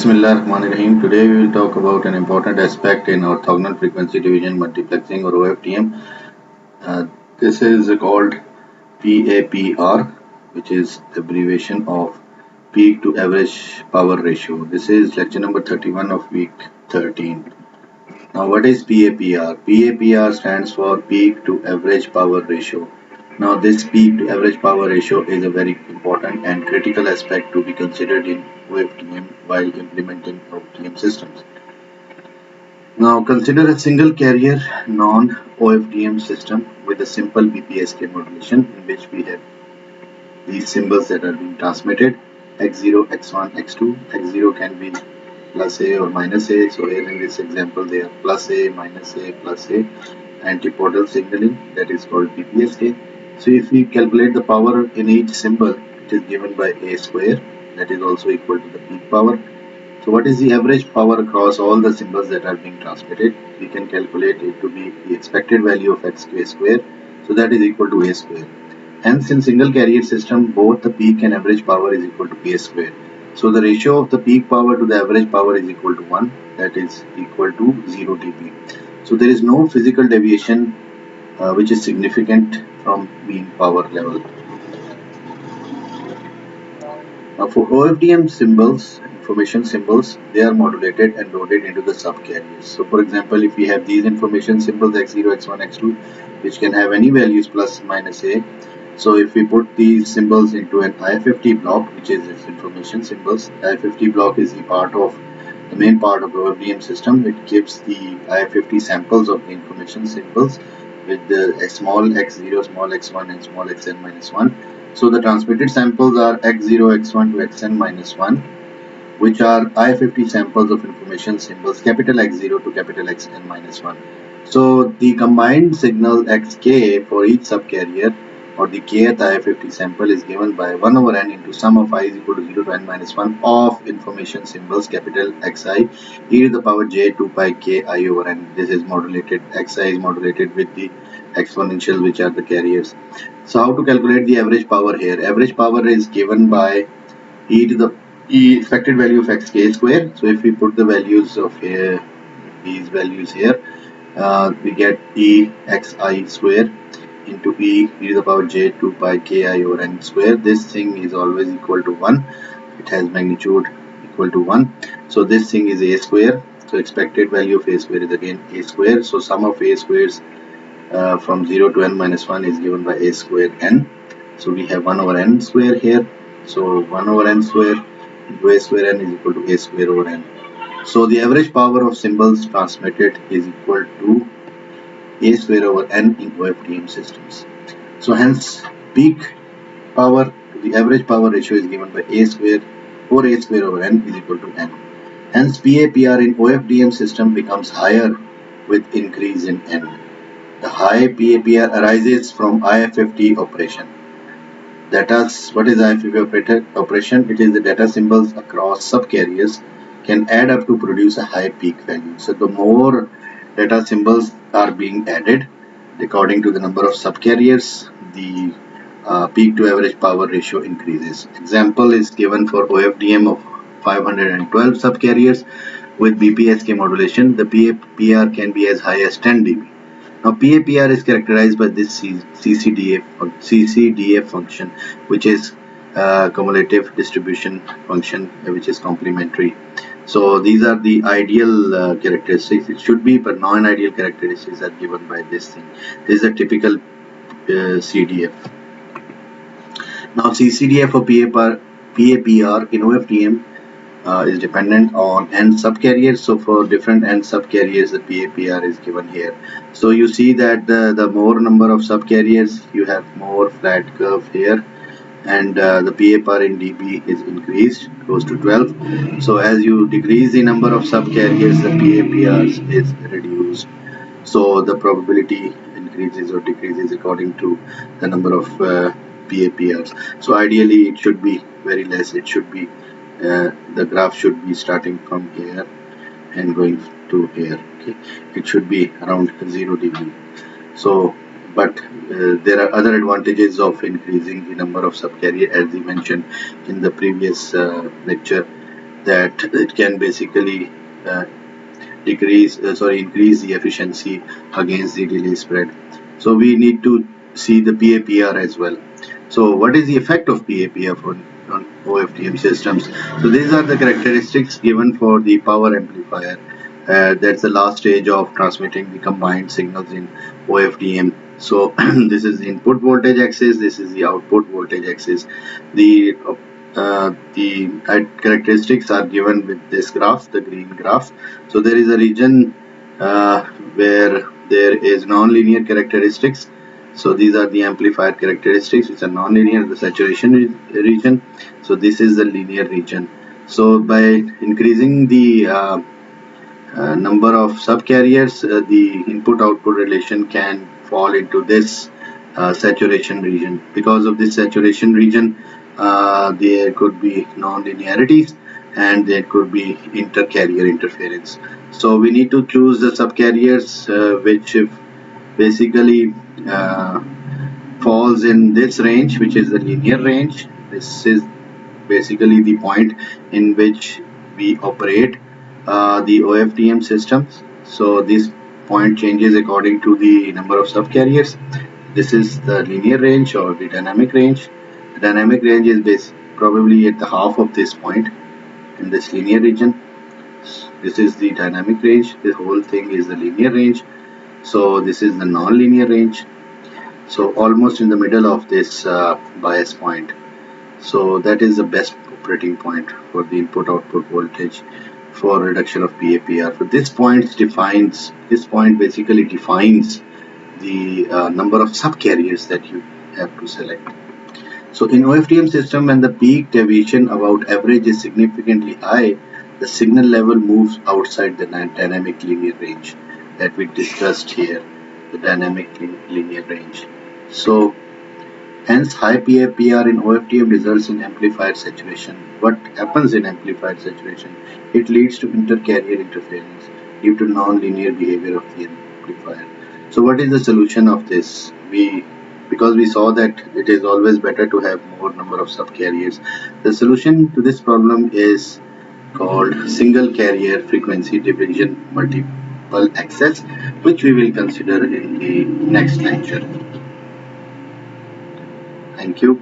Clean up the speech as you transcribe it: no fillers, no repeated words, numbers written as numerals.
Bismillahirrahmanirrahim. Today we will talk about an important aspect in orthogonal frequency division multiplexing or OFDM. Uh, this is called PAPR, which is abbreviation of peak to average power ratio. This is lecture number 31 of week 13. Now what is PAPR? PAPR stands for peak to average power ratio. Now this peak to average power ratio is a very important and critical aspect to be considered in OFDM while implementing OFDM systems. Now consider a single carrier non-OFDM system with a simple BPSK modulation in which we have these symbols that are being transmitted: x0, x1, x2. x0 can be plus A or minus A. So here in this example they are plus A, minus A, plus A. Antipodal signaling, that is called BPSK. So if we calculate the power in each symbol, it is given by A square, that is also equal to the peak power. So what is the average power across all the symbols that are being transmitted? We can calculate it to be the expected value of xk square, so that is equal to A square. Hence in single carrier system, both the peak and average power is equal to P square. So the ratio of the peak power to the average power is equal to 1, that is equal to 0 dB. So there is no physical deviation which is significant from mean power level. Now for OFDM symbols, information symbols, they are modulated and loaded into the subcarriers. So for example, if we have these information symbols x0, x1, x2, which can have any values plus minus a. So if we put these symbols into an IFFT block, which is its information symbols, IFFT block is the main part of the OFDM system. It gives the IFFT samples of the information symbols with the small x0, small x1 and small xn minus 1. So the transmitted samples are x0, x1 to xn minus 1, which are IFFT samples of information symbols capital X0 to capital Xn minus 1. So the combined signal xk for each subcarrier or the kth IFFT sample is given by 1 over n into sum of I is equal to 0 to n minus 1 of information symbols capital Xi e to the power j 2 pi k I over n. This is modulated, Xi is modulated with the exponential, which are the carriers. So how to calculate the average power here? Average power is given by e to the expected value of xk square. So if we put the values of here, these values here, we get e xi square into e to the power j 2 pi ki over n square. This thing is always equal to 1. It has magnitude equal to 1. So this thing is a square. So expected value of a square is again a square. So sum of a squares from 0 to n minus 1 is given by a square n. So we have 1 over n square here. So 1 over n square into a square n is equal to a square over n. So the average power of symbols transmitted is equal to a square over n in OFDM systems. So hence peak power to the average power ratio is given by a square or a square over n is equal to n. Hence PAPR in OFDM system becomes higher with increase in n. The high PAPR arises from IFFT operation. What is IFFT operation? It is the data symbols across subcarriers can add up to produce a high peak value. So the more data symbols are being added according to the number of subcarriers, the peak to average power ratio increases. Example is given for OFDM of 512 subcarriers with BPSK modulation. The PAPR can be as high as 10 dB. Now PAPR is characterized by this CCDF function, which is cumulative distribution function, which is complementary. So these are the ideal characteristics. It should be, but non-ideal characteristics are given by this thing. This is a typical CDF. Now CCDF or PAPR in OFDM is dependent on n subcarriers. So for different n subcarriers, the PAPR is given here. So you see that the more number of subcarriers, you have more flat curve here, and the PAPR in dB is increased, close to 12. So as you decrease the number of subcarriers, the PAPR is reduced. So the probability increases or decreases according to the number of PAPRs. So ideally it should be very less. It should be the graph should be starting from here and going to here. Okay, it should be around 0 dB. So but there are other advantages of increasing the number of subcarrier, as we mentioned in the previous lecture. that it can basically uh, increase the efficiency against the delay spread. So we need to see the PAPR as well. So what is the effect of PAPR on OFDM systems? So these are the characteristics given for the power amplifier. That's the last stage of transmitting the combined signals in OFDM. So this is the input voltage axis, this is the output voltage axis. The characteristics are given with this graph, the green graph. So there is a region where there is non-linear characteristics. So these are the amplifier characteristics which are non-linear, the saturation region. So this is the linear region. So by increasing the number of subcarriers, the input-output relation can fall into this saturation region. Because of this saturation region, there could be non-linearities and there could be inter-carrier interference. So we need to choose the subcarriers which basically falls in this range, which is the linear range. This is basically the point in which we operate the OFDM systems. So this point changes according to the number of subcarriers. This is the linear range or the dynamic range. The dynamic range is probably at the half of this point in this linear region. This is the dynamic range. The whole thing is the linear range. So this is the non-linear range. So almost in the middle of this bias point. So that is the best operating point for the input-output voltage for reduction of PAPR. So this point basically defines the number of subcarriers that you have to select. So in OFDM system, when the peak deviation about average is significantly high, the signal level moves outside the dynamic linear range that we discussed here, the dynamic linear range. So hence, high PAPR in OFDM results in amplifier saturation. What happens in amplifier saturation? It leads to inter-carrier interference due to non-linear behavior of the amplifier. So what is the solution of this? Because we saw that it is always better to have more number of subcarriers. The solution to this problem is called single carrier frequency division multiple access, which we will consider in the next lecture. Thank you.